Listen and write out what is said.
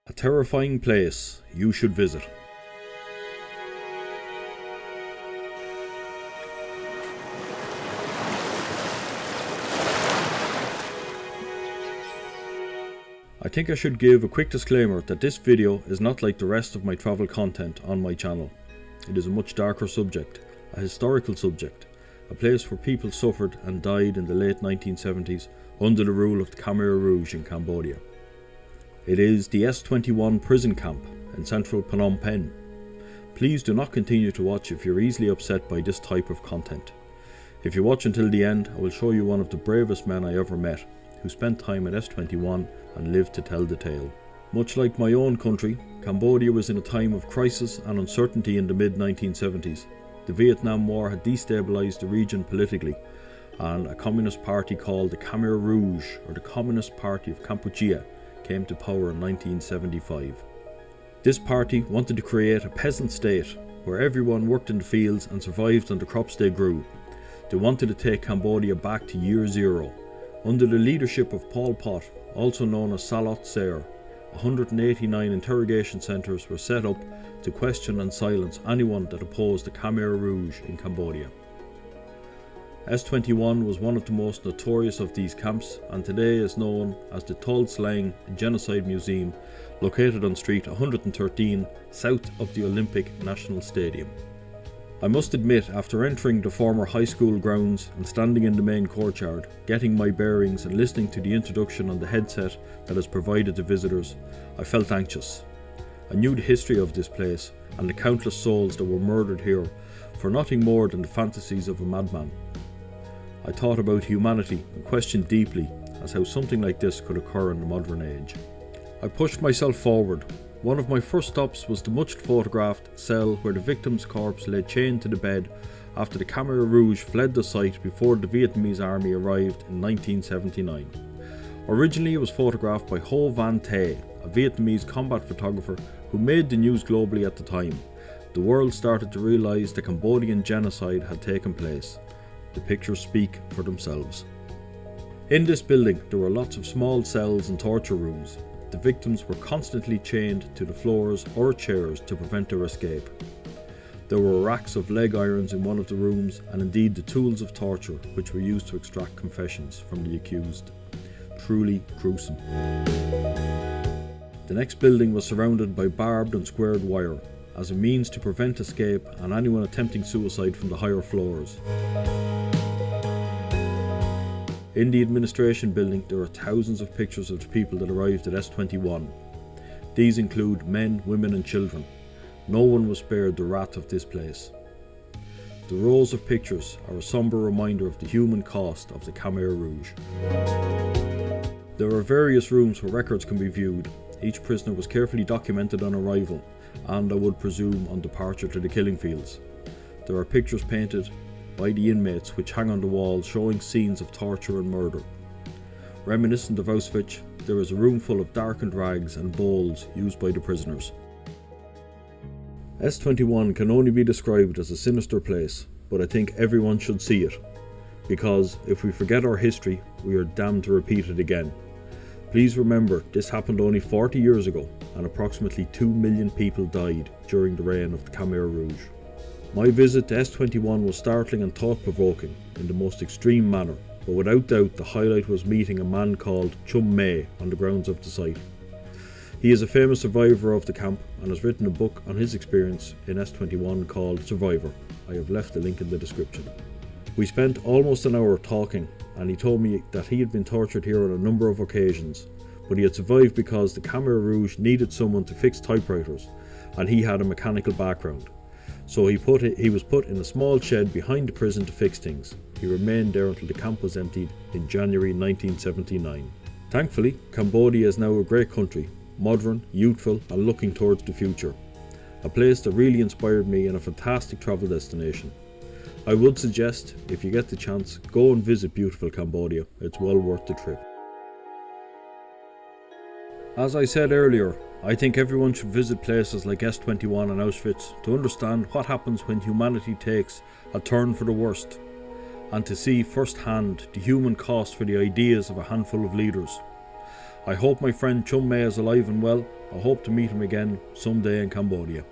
A terrifying place you should visit. I think I should give a quick disclaimer that this video is not like the rest of my travel content on my channel. It is a much darker subject, a historical subject, a place where people suffered and died in the late 1970s under the rule of the Khmer Rouge in Cambodia. It is the S-21 prison camp in central Phnom Penh. Please do not continue to watch if you're easily upset by this type of content. If you watch until the end, I will show you one of the bravest men I ever met, who spent time at S-21 and lived to tell the tale. Much like my own country, Cambodia was in a time of crisis and uncertainty in the mid-1970s. The Vietnam War had destabilised the region politically, and a communist party called the Khmer Rouge, or the Communist Party of Cambodia, came to power in 1975. This party wanted to create a peasant state where everyone worked in the fields and survived on the crops they grew. They wanted to take Cambodia back to year zero. Under the leadership of Pol Pot, also known as Salot Sair, 189 interrogation centres were set up to question and silence anyone that opposed the Khmer Rouge in Cambodia. S-21 was one of the most notorious of these camps, and today is known as the Tuol Sleng Genocide Museum, located on Street 113 south of the Olympic National Stadium. I must admit, after entering the former high school grounds and standing in the main courtyard, getting my bearings and listening to the introduction on the headset that is provided to visitors, I felt anxious. I knew the history of this place and the countless souls that were murdered here for nothing more than the fantasies of a madman. I thought about humanity and questioned deeply as how something like this could occur in the modern age. I pushed myself forward. One of my first stops was the much photographed cell where the victim's corpse lay chained to the bed after the Khmer Rouge fled the site before the Vietnamese army arrived in 1979. Originally it was photographed by Ho Van Tay, a Vietnamese combat photographer who made the news globally at the time. The world started to realise the Cambodian genocide had taken place. The pictures speak for themselves. In this building there were lots of small cells and torture rooms. The victims were constantly chained to the floors or chairs to prevent their escape. There were racks of leg irons in one of the rooms, and indeed the tools of torture which were used to extract confessions from the accused. Truly gruesome. The next building was surrounded by barbed and squared wire as a means to prevent escape and anyone attempting suicide from the higher floors. In the administration building there are thousands of pictures of the people that arrived at S-21. These include men, women and children. No one was spared the wrath of this place. The rows of pictures are a sombre reminder of the human cost of the Khmer Rouge. There are various rooms where records can be viewed. Each prisoner was carefully documented on arrival, and I would presume on departure to the killing fields. There are pictures painted by the inmates which hang on the walls showing scenes of torture and murder. Reminiscent of Auschwitz, there is a room full of darkened rags and bowls used by the prisoners. S-21 can only be described as a sinister place, but I think everyone should see it, because if we forget our history, we are damned to repeat it again. Please remember, this happened only 40 years ago, and approximately 2 million people died during the reign of the Khmer Rouge. My visit to S-21 was startling and thought-provoking in the most extreme manner, but without doubt the highlight was meeting a man called Chum May on the grounds of the site. He is a famous survivor of the camp and has written a book on his experience in S-21 called Survivor. I have left the link in the description. We spent almost an hour talking, and he told me that he had been tortured here on a number of occasions, but he had survived because the Khmer Rouge needed someone to fix typewriters, and he had a mechanical background. So he was put in a small shed behind the prison to fix things. He remained there until the camp was emptied in January 1979. Thankfully, Cambodia is now a great country, modern, youthful and looking towards the future. A place that really inspired me and a fantastic travel destination. I would suggest, if you get the chance, go and visit beautiful Cambodia. It's well worth the trip. As I said earlier, I think everyone should visit places like S-21 and Auschwitz to understand what happens when humanity takes a turn for the worst, and to see firsthand the human cost for the ideas of a handful of leaders. I hope my friend Chum May is alive and well, I hope to meet him again someday in Cambodia.